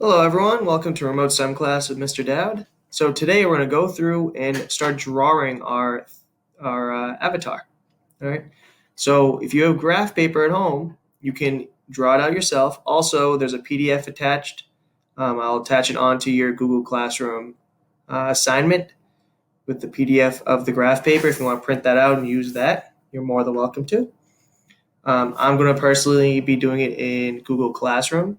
Hello everyone, welcome to Remote Sim class with Mr. Dowd. So today we're going to go through and start drawing our avatar. All right. So if you have graph paper at home, you can draw it out yourself. Also, there's a PDF attached. I'll attach it onto your Google Classroom assignment with the PDF of the graph paper. If you want to print that out and use that, you're more than welcome to. I'm going to personally be doing it in Google Classroom.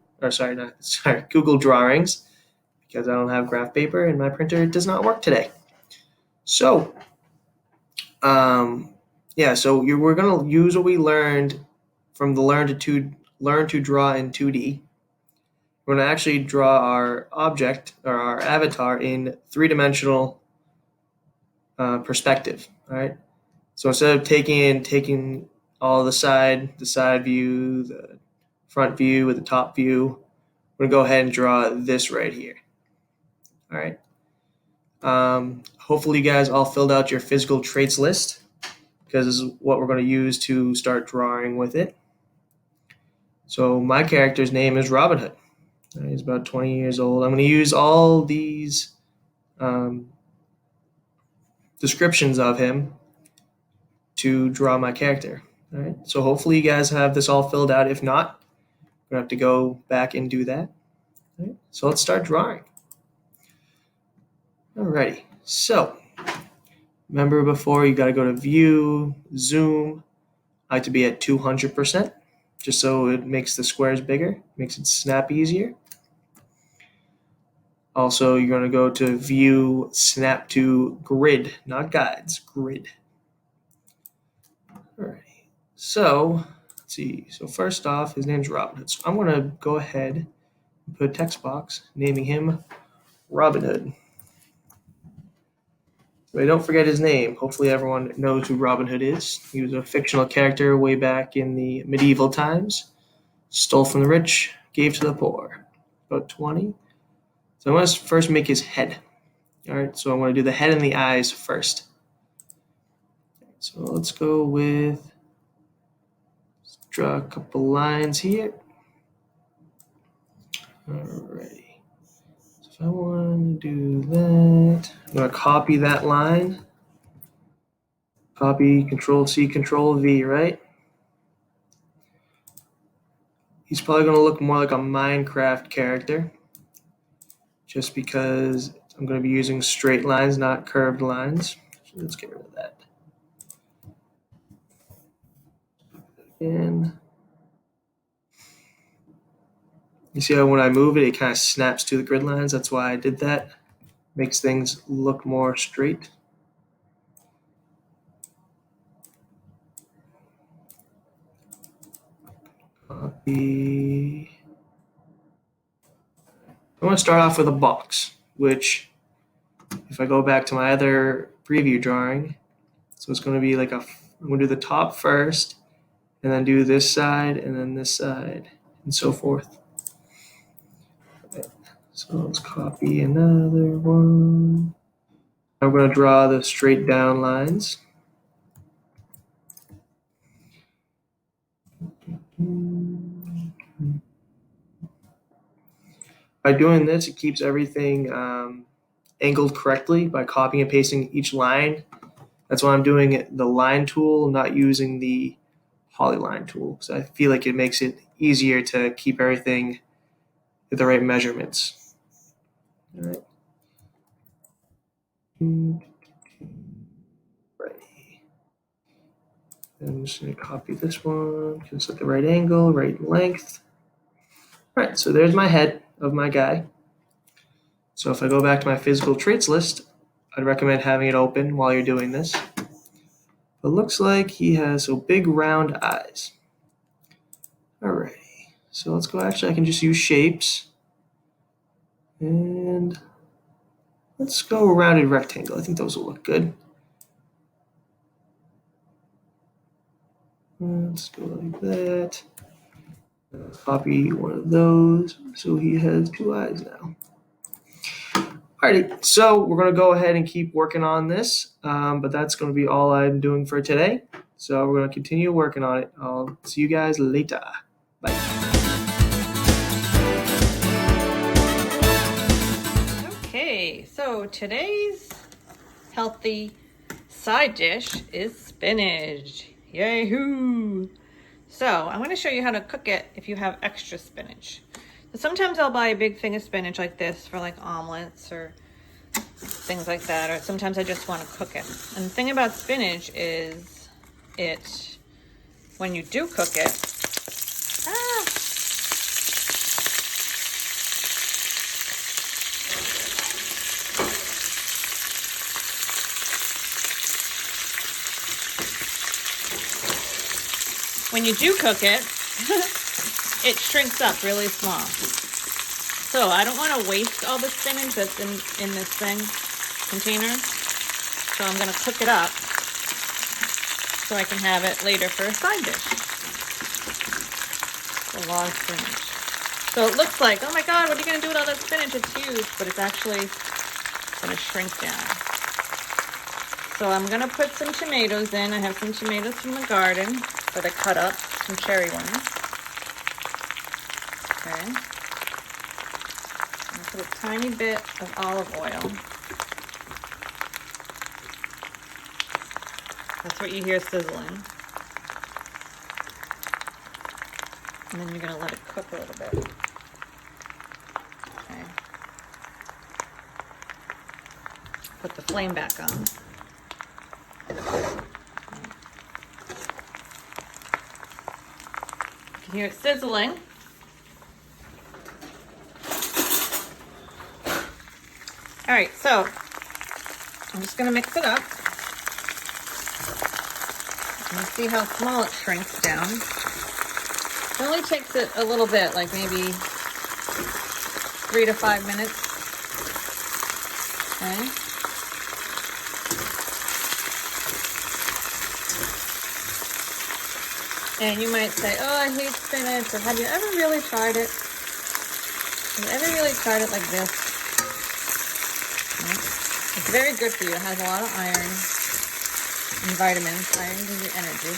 Google Drawings, because I don't have graph paper and my printer does not work today. So, we're going to use what we learned from the learn to draw in 2D. We're going to actually draw our object or our avatar in three-dimensional perspective. All right. So instead of taking all the side view, the front view with the top view, we're going to go ahead and draw this right here. All right. Hopefully you guys all filled out your physical traits list, because this is what we're going to use to start drawing with it. So my character's name is Robin Hood. He's about 20 years old. I'm going to use all these descriptions of him to draw my character. All right. So hopefully you guys have this all filled out. If not, we're going to have to go back and do that. All right. So let's start drawing. Alrighty. So remember before, you got to go to View, Zoom. I like to be at 200%, just so it makes the squares bigger, makes it snap easier. Also, you're going to go to View, Snap to Grid, not Guides, Grid. Alrighty. So let's see. So first off, his name's Robin Hood. So I'm going to go ahead and put a text box naming him Robin Hood. But don't forget his name. Hopefully everyone knows who Robin Hood is. He was a fictional character way back in the medieval times. Stole from the rich, gave to the poor. About 20. So I want to first make his head. All right, so I want to do the head and the eyes first. So let's go with, let's draw a couple lines here. Alrighty. So if I want to do that, I'm going to copy that line. Copy, Control-C, Control-V, right? He's probably going to look more like a Minecraft character, just because I'm going to be using straight lines, not curved lines. So let's get rid of that. And you see how when I move it, it kind of snaps to the grid lines. That's why I did that. Makes things look more straight. Copy. I want to start off with a box, which if I go back to my other preview drawing, so it's going to be like I'm going to do the top first, and then do this side, and then this side, and so forth. Okay. So let's copy another one. I'm going to draw the straight down lines. By doing this, it keeps everything angled correctly by copying and pasting each line. That's why I'm doing the line tool, not using the polyline tool, because I feel like it makes it easier to keep everything at the right measurements. All right. Right. I'm just going to copy this one, just at the right angle, right length. All right, so there's my head of my guy. So if I go back to my physical traits list, I'd recommend having it open while you're doing this. It looks like he has big round eyes. Alrighty, so let's go. Actually, I can just use shapes. And let's go rounded rectangle. I think those will look good. Let's go like that. Copy one of those so he has two eyes now. Alrighty, so we're going to go ahead and keep working on this, but that's going to be all I'm doing for today. So we're going to continue working on it. I'll see you guys later. Bye. Okay, so today's healthy side dish is spinach. Yay-hoo! So I'm going to show you how to cook it if you have extra spinach. So sometimes I'll buy a big thing of spinach like this for like omelets or things like that, or sometimes I just want to cook it. And the thing about spinach is when you do cook it, when you do cook it, it shrinks up really small. So I don't want to waste all the spinach that's in this container. So I'm going to cook it up so I can have it later for a side dish. A lot of spinach. So it looks like, oh my God, what are you going to do with all that spinach? It's huge, but it's actually going to shrink down. So I'm going to put some tomatoes in. I have some tomatoes from the garden that I cut up, some cherry ones. Okay. I'm going to put a tiny bit of olive oil. That's what you hear sizzling. And then you're going to let it cook a little bit. Okay. Put the flame back on. You can hear it sizzling. All right, so I'm just going to mix it up. And see how small it shrinks down. It only takes it a little bit, like maybe 3 to 5 minutes. Okay. And you might say, oh, I hate spinach, or have you ever really tried it? Have you ever really tried it like this? It's very good for you. It has a lot of iron and vitamins. Iron gives you energy.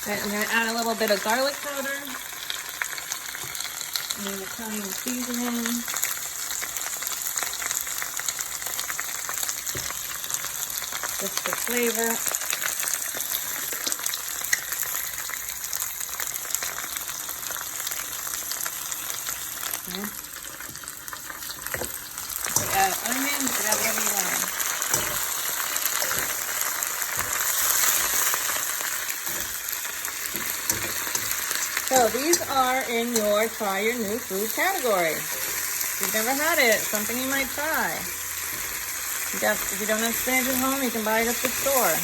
Okay, I'm going to add a little bit of garlic powder. And an Italian seasoning. Just for flavor. Okay. You can add onions, you can add whatever you want. So these are in your try your new food category. If you've never had it, something you might try. If you don't have spinach at home, you can buy it at the store.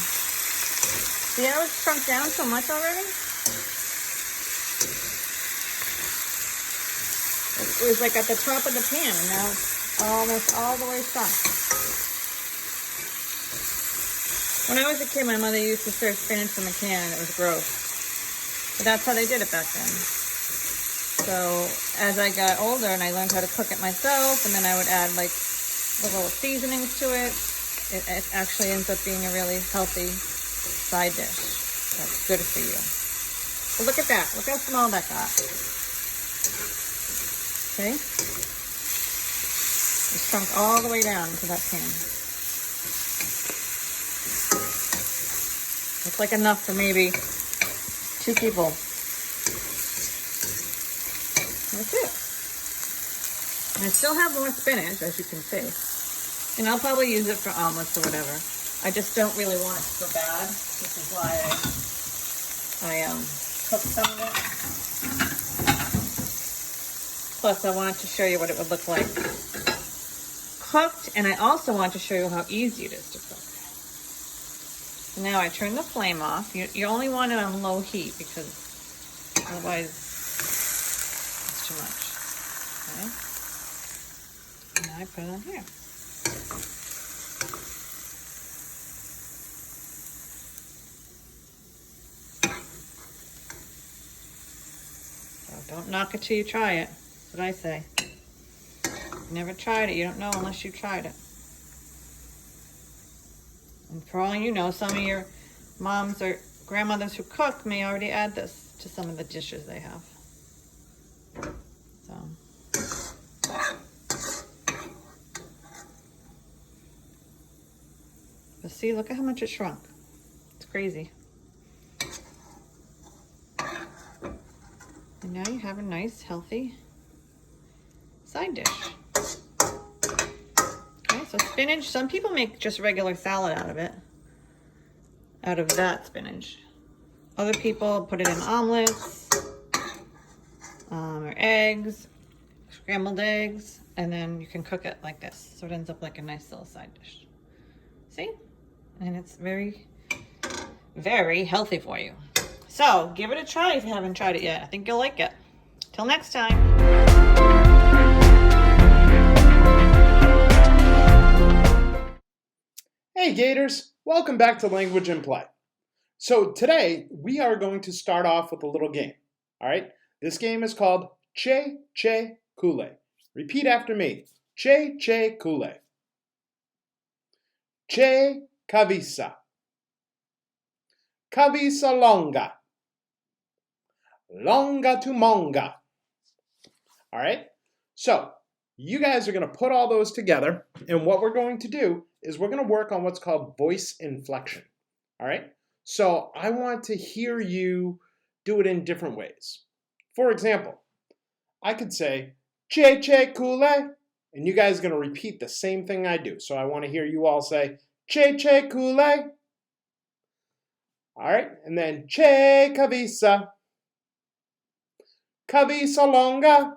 See how it's shrunk down so much already? It was like at the top of the pan, and now it's almost all the way shrunk. When I was a kid, my mother used to serve spinach from a can, and it was gross. But that's how they did it back then. So as I got older and I learned how to cook it myself, and then I would add like the little seasonings to it, it actually ends up being a really healthy side dish. That's good for you. But look at that. Look how small that got. Okay? It shrunk all the way down into that pan. Looks like enough for maybe 2 people. That's it. And I still have more spinach, as you can see. And I'll probably use it for omelets or whatever. I just don't really want it to go bad. This is why I cooked some of it. Plus, I wanted to show you what it would look like cooked, and I also want to show you how easy it is to cook. So now I turn the flame off. You only want it on low heat because otherwise it's too much. Okay. And now I put it on here. So don't knock it till you try it. That's what I say. You never tried it, you don't know unless you tried it. And for all you know, some of your moms or grandmothers who cook may already add this to some of the dishes they have. So see, look at how much it shrunk. It's crazy. And now you have a nice, healthy side dish. Okay, so spinach, some people make just regular salad out of it. Out of that spinach. Other people put it in omelets, or eggs, scrambled eggs, and then you can cook it like this. So it ends up like a nice little side dish. See? And it's very, very healthy for you. So give it a try if you haven't tried it yet. I think you'll like it. Till next time. Hey Gators, welcome back to Language and Play. So today we are going to start off with a little game. All right, this game is called Che Che Kule. Repeat after me. Che Che Kule. Che Cavisa. Cavisa longa. Longa to monga. All right, so you guys are going to put all those together, and what we're going to do is we're going to work on what's called voice inflection. All right, so I want to hear you do it in different ways. For example, I could say, Che Che Kule, and you guys are going to repeat the same thing I do. So I want to hear you all say, Che Che Kule. All right, and then Che Cavisa. Cavisa longa.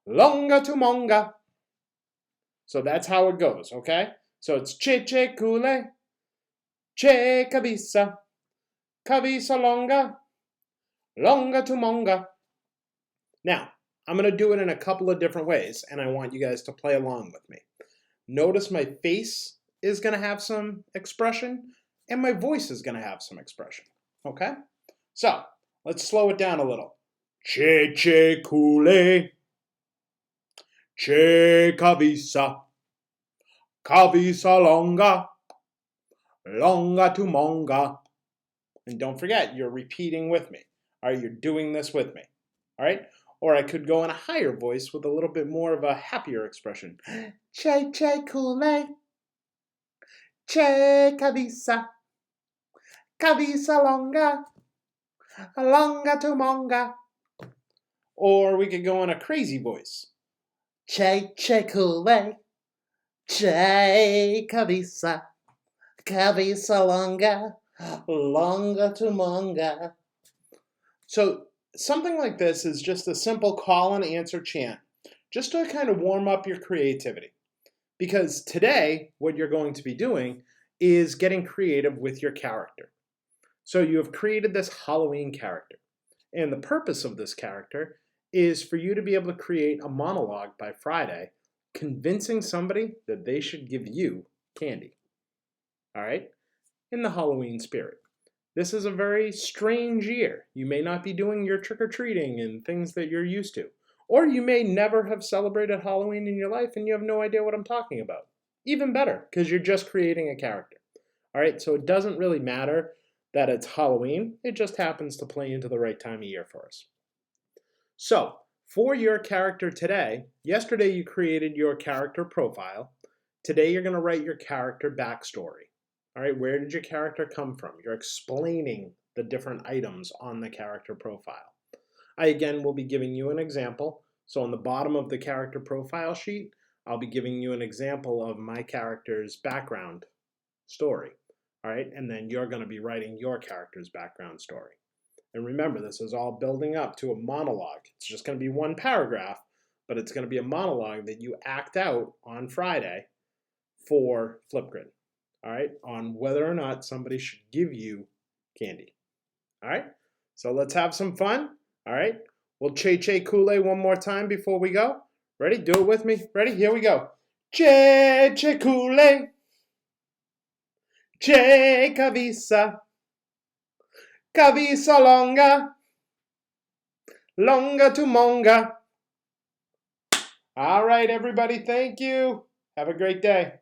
Longa to monga. So that's how it goes, okay? So it's Che Che Kule. Che Cavisa. Cavisa longa. Longa to monga. Now, I'm going to do it in a couple of different ways, and I want you guys to play along with me. Notice my face is going to have some expression, and my voice is going to have some expression, okay? So, let's slow it down a little. Che Che Kule. Che Cavisa. Cavisa longa. Longa to monga. And don't forget, you're repeating with me. All right, you're doing this with me. All right? Or I could go in a higher voice with a little bit more of a happier expression. Che Che Kule. Che Cavisa. Cavisa longa. Longa to monga. Or we could go in a crazy voice. Che Che Kule. Che Cavisa. Cavisa longa. Longa to monga. So something like this is just a simple call and answer chant, just to kind of warm up your creativity. Because today, what you're going to be doing is getting creative with your character. So you have created this Halloween character. And the purpose of this character is for you to be able to create a monologue by Friday, convincing somebody that they should give you candy. All right? In the Halloween spirit. This is a very strange year. You may not be doing your trick-or-treating and things that you're used to. Or you may never have celebrated Halloween in your life and you have no idea what I'm talking about. Even better, because you're just creating a character. All right, so it doesn't really matter that it's Halloween. It just happens to play into the right time of year for us. So, for your character today, yesterday you created your character profile. Today you're going to write your character backstory. All right, where did your character come from? You're explaining the different items on the character profile. I again will be giving you an example. So on the bottom of the character profile sheet, I'll be giving you an example of my character's background story. All right, and then you're going to be writing your character's background story. And remember, this is all building up to a monologue. It's just going to be one paragraph, but it's going to be a monologue that you act out on Friday for Flipgrid. All right, on whether or not somebody should give you candy. All right, so let's have some fun. All right, we'll Che Che Kule one more time before we go. Ready? Do it with me. Ready? Here we go. Che Che Kule. Che Cavisa. Cavisa longa. Longa to monga. All right, everybody, thank you. Have a great day.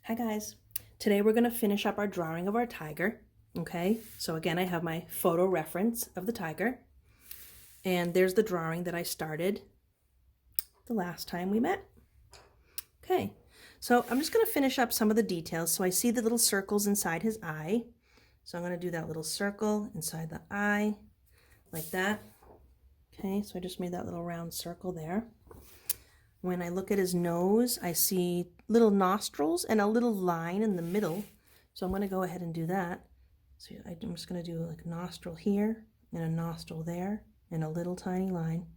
Hi guys, today we're going to finish up our drawing of our tiger, okay? So again, I have my photo reference of the tiger, and there's the drawing that I started the last time we met. Okay, so I'm just going to finish up some of the details. So I see the little circles inside his eye. So I'm going to do that little circle inside the eye, like that. Okay, so I just made that little round circle there. When I look at his nose, I see little nostrils and a little line in the middle. So I'm going to go ahead and do that. So I'm just going to do like a nostril here and a nostril there and a little tiny line.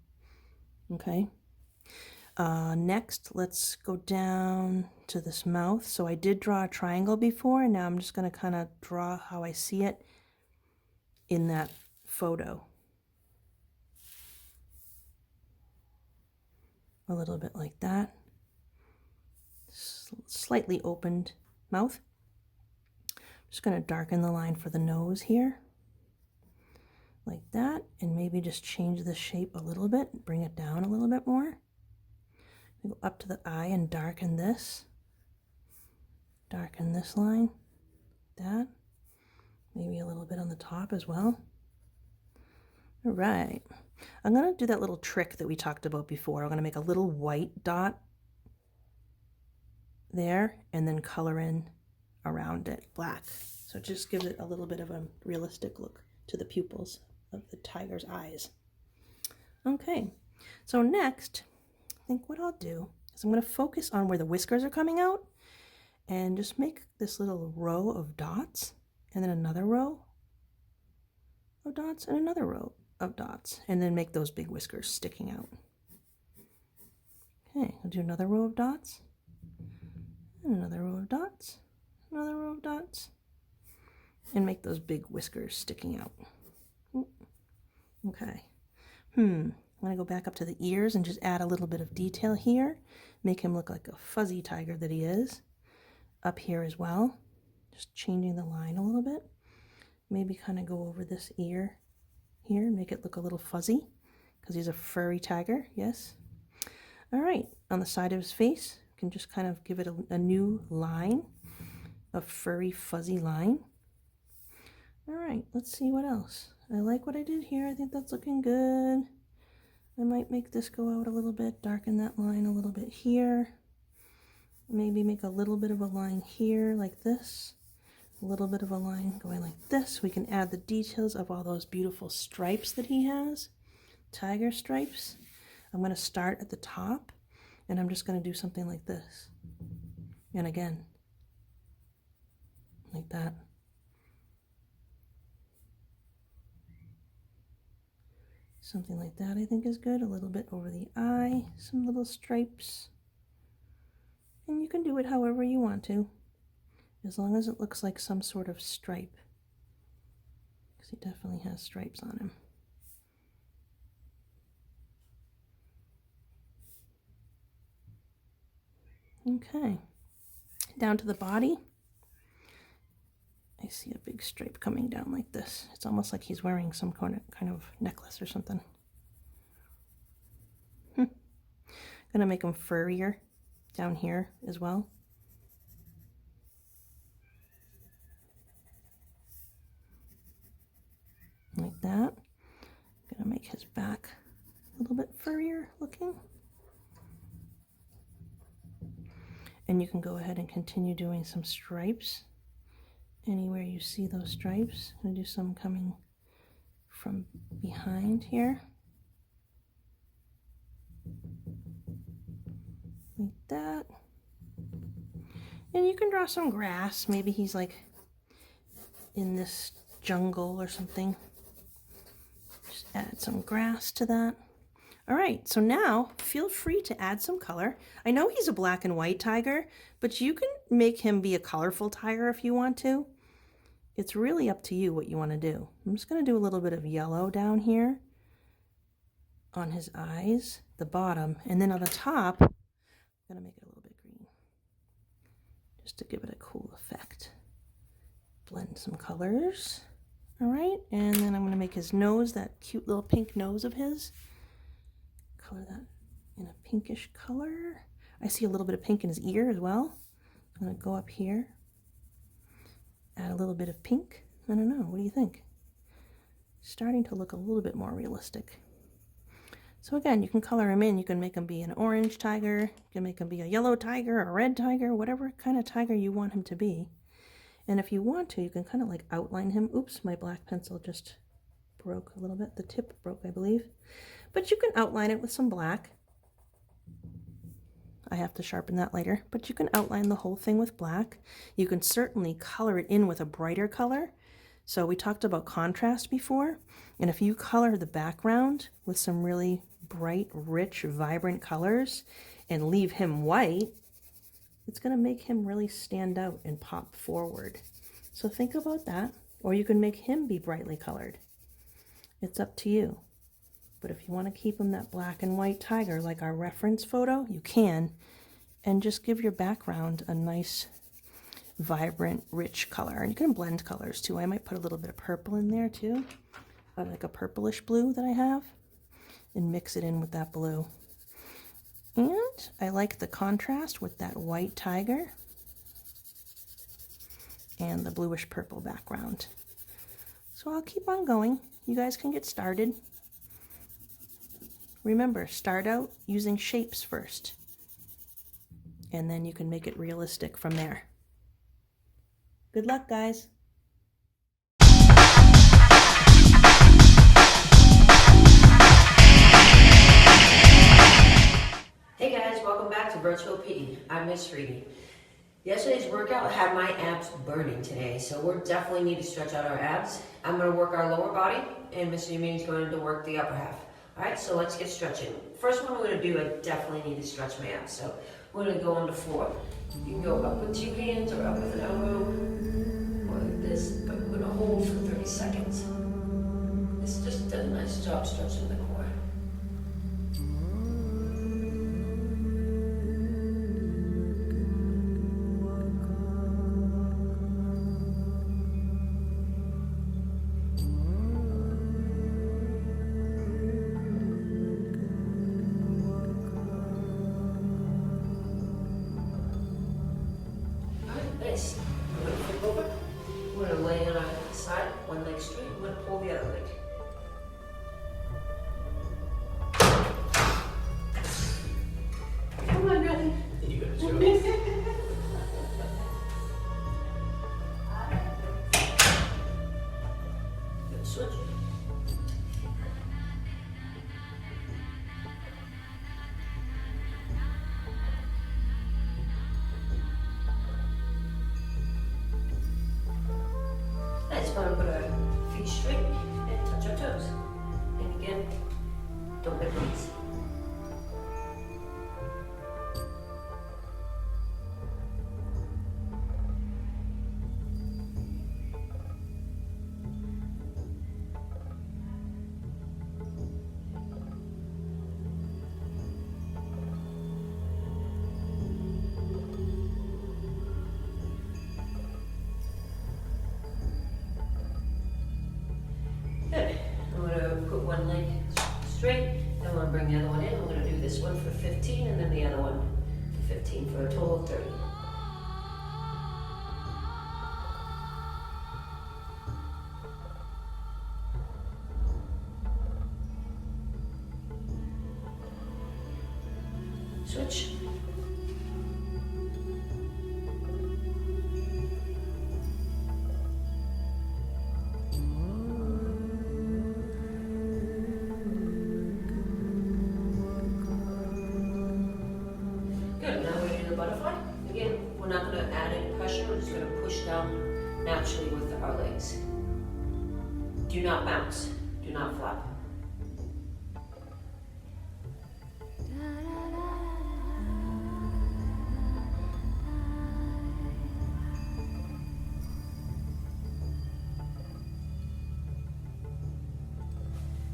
Okay. Next, let's go down to this mouth. So I did draw a triangle before, and now I'm just going to kind of draw how I see it in that photo. A little bit like that. Slightly opened mouth. Just going to darken the line for the nose here. Like that, and maybe just change the shape a little bit, bring it down a little bit more. Go up to the eye and darken this. Darken this line, that. Maybe a little bit on the top as well. All right. I'm going to do that little trick that we talked about before. I'm going to make a little white dot there and then color in around it black. So it just gives it a little bit of a realistic look to the pupils of the tiger's eyes. Okay, so next, I think what I'll do is I'm going to focus on where the whiskers are coming out and just make this little row of dots and then another row of dots and another row of dots, and then make those big whiskers sticking out. Okay, I'll do another row of dots and another row of dots, another row of dots, and make those big whiskers sticking out. Okay. I'm going to go back up to the ears and just add a little bit of detail here. Make him look like a fuzzy tiger that he is. Up here as well. Just changing the line a little bit. Maybe kind of go over this ear here and make it look a little fuzzy because he's a furry tiger. Yes. All right. On the side of his face, you can just kind of give it a new line. A furry, fuzzy line. All right. Let's see what else. I like what I did here. I think that's looking good. I might make this go out a little bit, darken that line a little bit here. Maybe make a little bit of a line here like this. A little bit of a line going like this. We can add the details of all those beautiful stripes that he has. Tiger stripes. I'm going to start at the top and I'm just going to do something like this. And again, like that. Something like that I think is good. A little bit over the eye, some little stripes. And you can do it however you want to, as long as it looks like some sort of stripe. Because he definitely has stripes on him. Okay, down to the body. I see a big stripe coming down like this. It's almost like he's wearing some kind of necklace or something. Gonna make him furrier down here as well. Like that. Gonna make his back a little bit furrier looking. And you can go ahead and continue doing some stripes. Anywhere you see those stripes. I'm going to do some coming from behind here. Like that. And you can draw some grass. Maybe he's like in this jungle or something. Just add some grass to that. All right, so now feel free to add some color. I know he's a black and white tiger, but you can make him be a colorful tiger if you want to. It's really up to you what you want to do. I'm just going to do a little bit of yellow down here on his eyes, the bottom, and then on the top, I'm going to make it a little bit green, just to give it a cool effect. Blend some colors. All right, and then I'm going to make his nose, that cute little pink nose of his. Color that in a pinkish color. I see a little bit of pink in his ear as well. I'm going to go up here. Add a little bit of pink. I don't know, what do you think? Starting to look a little bit more realistic. So again, you can color him in. You can make him be an orange tiger. You can make him be a yellow tiger, a red tiger, whatever kind of tiger you want him to be. And if you want to, you can kind of like outline him. Oops, my black pencil just broke a little bit. The tip broke, I believe. But you can outline it with some black. I have to sharpen that later. But you can outline the whole thing with black. You can certainly color it in with a brighter color. So we talked about contrast before. And if you color the background with some really bright, rich, vibrant colors and leave him white, it's going to make him really stand out and pop forward. So think about that. Or you can make him be brightly colored. It's up to you. But if you want to keep him that black and white tiger like our reference photo, you can. And just give your background a nice, vibrant, rich color. And you can blend colors too. I might put a little bit of purple in there too. Like a purplish blue that I have. And mix it in with that blue. And I like the contrast with that white tiger and the bluish purple background. So I'll keep on going. You guys can get started. Remember, start out using shapes first. And then you can make it realistic from there. Good luck, guys. Hey guys, welcome back to Virtual PE. I'm Miss Reedy. Yesterday's workout had my abs burning today, so we definitely need to stretch out our abs. I'm going to work our lower body, and Mr. Yameen is going to work the upper half. Alright, so let's get stretching. First one we're going to do, I definitely need to stretch my abs. So we're going to go on the floor. You can go up with 2 hands or up with an elbow, or like this, but we're going to hold for 30 seconds. This just does a nice job stretching the core. Nice. We're going to flip over. We're going to lay on our side, one leg straight. We're going to pull the other leg. Come on, really. You guys go. Good switch. Nice. We're going to put our feet straight and touch our toes. And again, don't make these. Good. I'm going to put one leg straight, then I'm going to bring the other one in. I'm going to do this one for 15 and then the other one for 15 for a total of 30. Switch. Good, now we're going to do the butterfly. Again, we're not going to add any pressure, we're just going to push down naturally with our legs. Do not bounce, do not flap.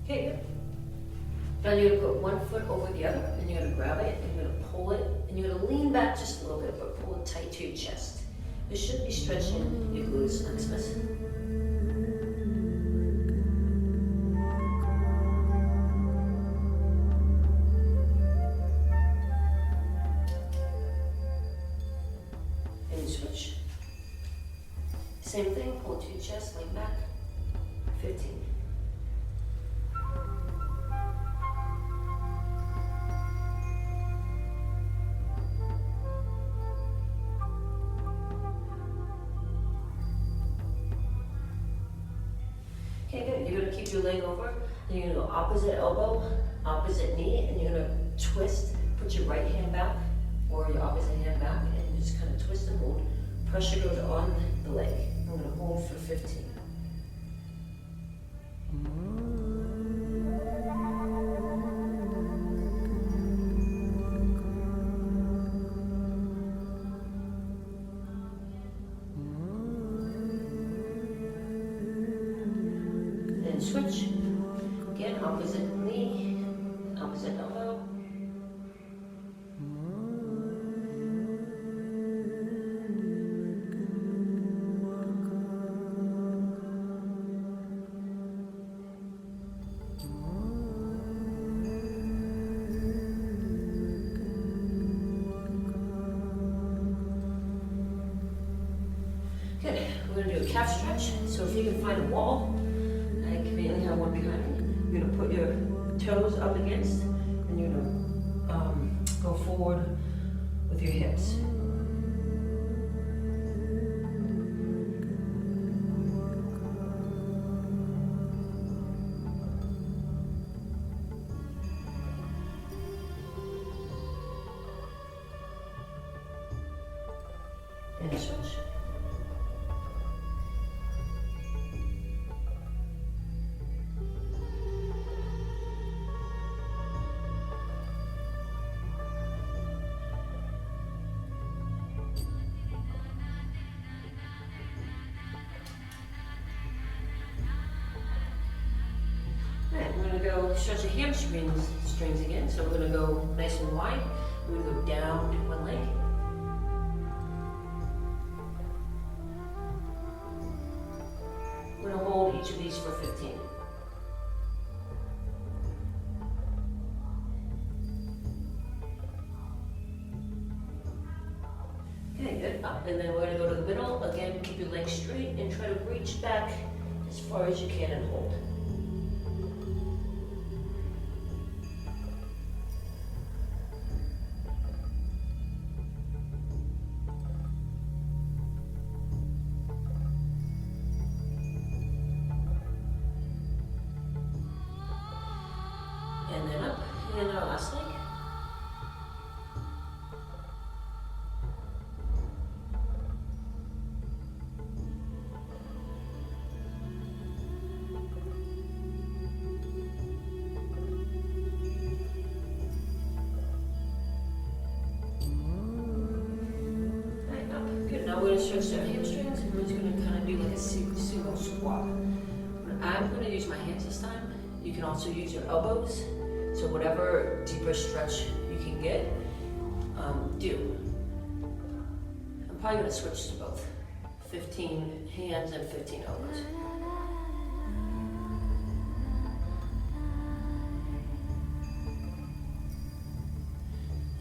Okay, good. Now you're going to put one foot over the other, and you're going to grab it, and you're going to pull it, and you're going to lean back just a little bit, but pull it tight to your chest. This should be stretching your glutes, maximus. And you switch. Same thing, pull it to your chest, lean back. 15. your leg over, then you're gonna go opposite elbow, opposite knee, and you're gonna twist, put your right hand back, or your opposite hand back, and just kind of twist and hold. Pressure goes on the leg. I'm gonna hold for 15. Then switch. Again, opposite knee, opposite elbow. Good. We're going to do a calf stretch. So if you can find a wall, I conveniently have one behind me. You're going to put your toes up against, and you're going to go forward with your hips. And switch. Alright, we're going to go stretch the hamstrings again. So we're going to go nice and wide. We're going to go down one leg. We're going to hold each of these for 15. Okay, good. Up, and then we're going to go to the middle. Again, keep your legs straight and try to reach back as far as you can and hold. And then up, and our last leg. Right, up. Good. Now we're going to stretch our hamstrings, and we're just going to kind of do like a single squat. I'm going to use my hands this time. You can also use your elbows. So whatever deeper stretch you can get, do. I'm probably going to switch to both. 15 hands and 15 elbows.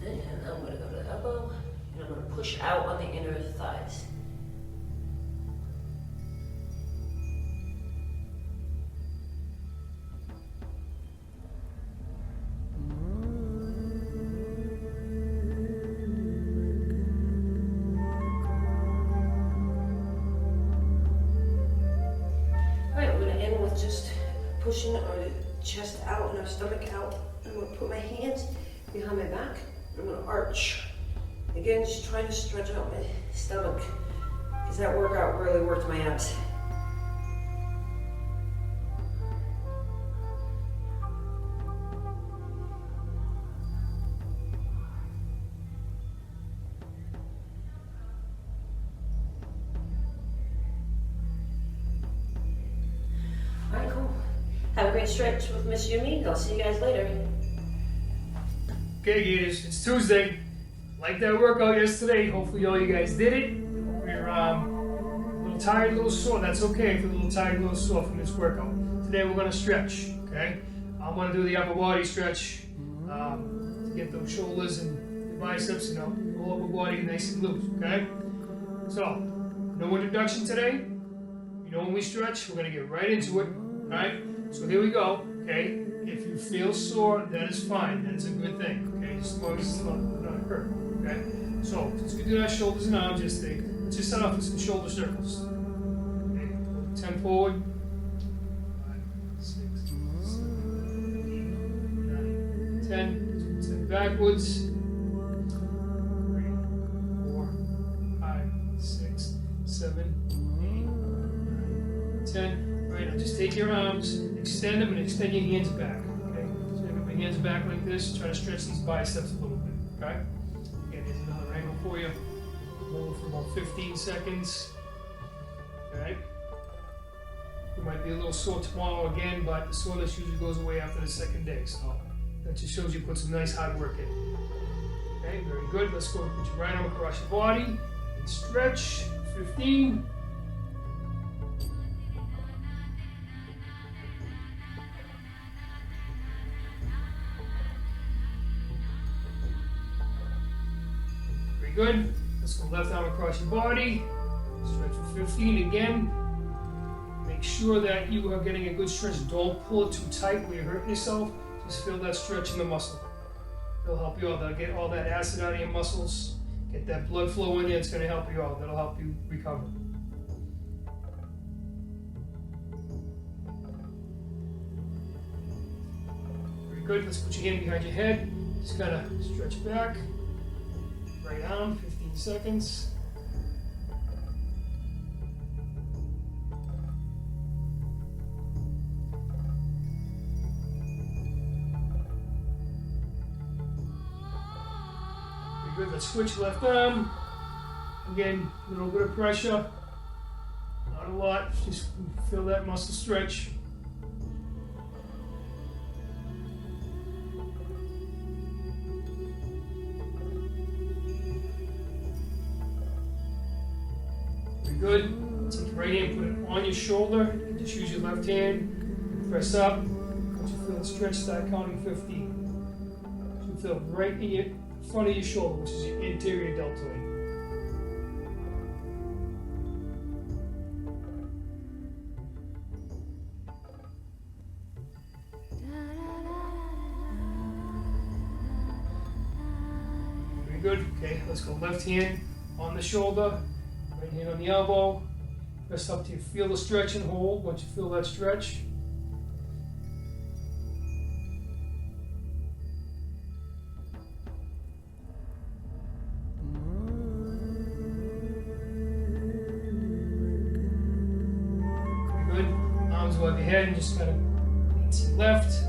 And I'm going to go to the elbow, and I'm going to push out on the inner thighs. Just pushing our chest out and our stomach out. I'm going to put my hands behind my back. I'm going to arch. Again, just trying to stretch out my stomach because that workout really worked my abs. Alright, cool. Have a great stretch with Miss Yameen. I'll see you guys later. Okay, Gators, it's Tuesday. Like that workout yesterday. Hopefully all you guys did it. We're a little tired, a little sore. That's okay if you're a little tired, a little sore from this workout. Today we're going to stretch, okay? I'm going to do the upper body stretch to get those shoulders and the biceps, the whole upper body nice and loose, okay? So, no introduction today. When we stretch, we're going to get right into it, right? So here we go, okay? If you feel sore, that is fine. That is a good thing, okay? Just as long as it's not hurt, okay? So, since we do our shoulders and arms yesterday, let's just start off with some shoulder circles. Okay? 10 forward, 5, 6, 10. Step backwards. 3, 4, 5, 6, 7, 8, 9, 10. All right, now just take your arms, extend them, and extend your hands back. Okay, so I got my hands back like this. Try to stretch these biceps a little bit. Okay. Again, here's another angle for you. Hold for about 15 seconds. All right. You might be a little sore tomorrow again, but the soreness usually goes away after the second day. So that just shows you put some nice hard work in. Okay, very good. Let's go. Put your right arm across your body and stretch. 15. Very good. Let's go left arm across your body. Stretch for 15 again. Make sure that you are getting a good stretch. Don't pull it too tight where you're hurting yourself. Just feel that stretch in the muscle. It'll help you out. That'll get all that acid out of your muscles. Get that blood flow in there. It's going to help you out. That'll help you recover. Very good. Let's put your hand behind your head. Just kind of stretch back. Right arm, 15 seconds. Good, let's switch left arm. Again, a little bit of pressure. Not a lot, just feel that muscle stretch. Very good. Take your right hand, put it on your shoulder. And just use your left hand. Press up. Once you feel the stretch, start counting 50. So you feel right in your front of your shoulder, which is your anterior deltoid. Very good. Okay, let's go left hand on the shoulder, right hand on the elbow. Press up till you feel the stretch and hold. Once you feel that stretch, above your head and just kind of lean to your left.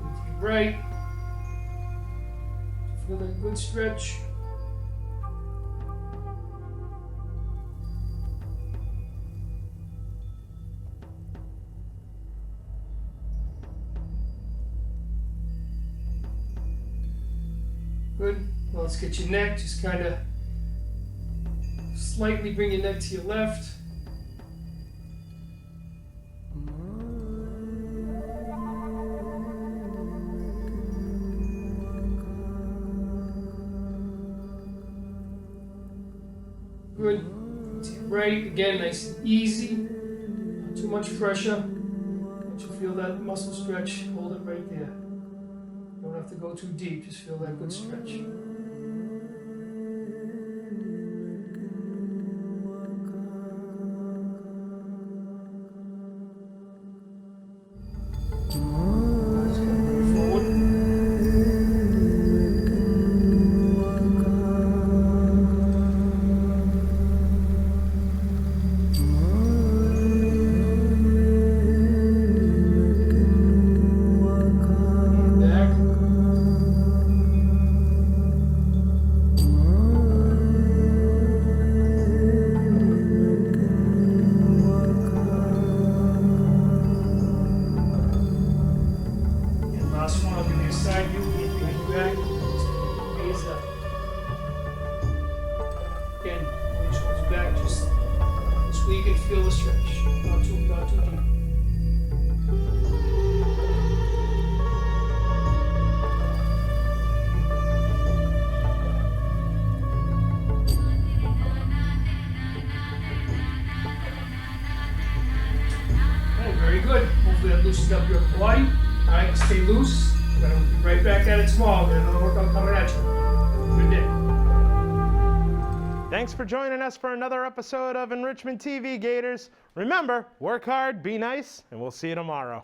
Lean to your right. Feel that good stretch. Good. Well, let's get your neck. Just kind of slightly bring your neck to your left. Good. To your right. Again, nice and easy. Not too much pressure. Once you feel that muscle stretch, hold it right there. Don't have to go too deep, just feel that good stretch. Again, pull your shoulders back, just so you can feel the stretch. Not too deep. Okay, very good. Hopefully that loosens up your body. Alright, stay loose. We're going to be right back at it tomorrow. We're going to have another workout coming at you. good day. Thanks for joining us for another episode of Enrichment TV, Gators. Remember, work hard, be nice, and we'll see you tomorrow.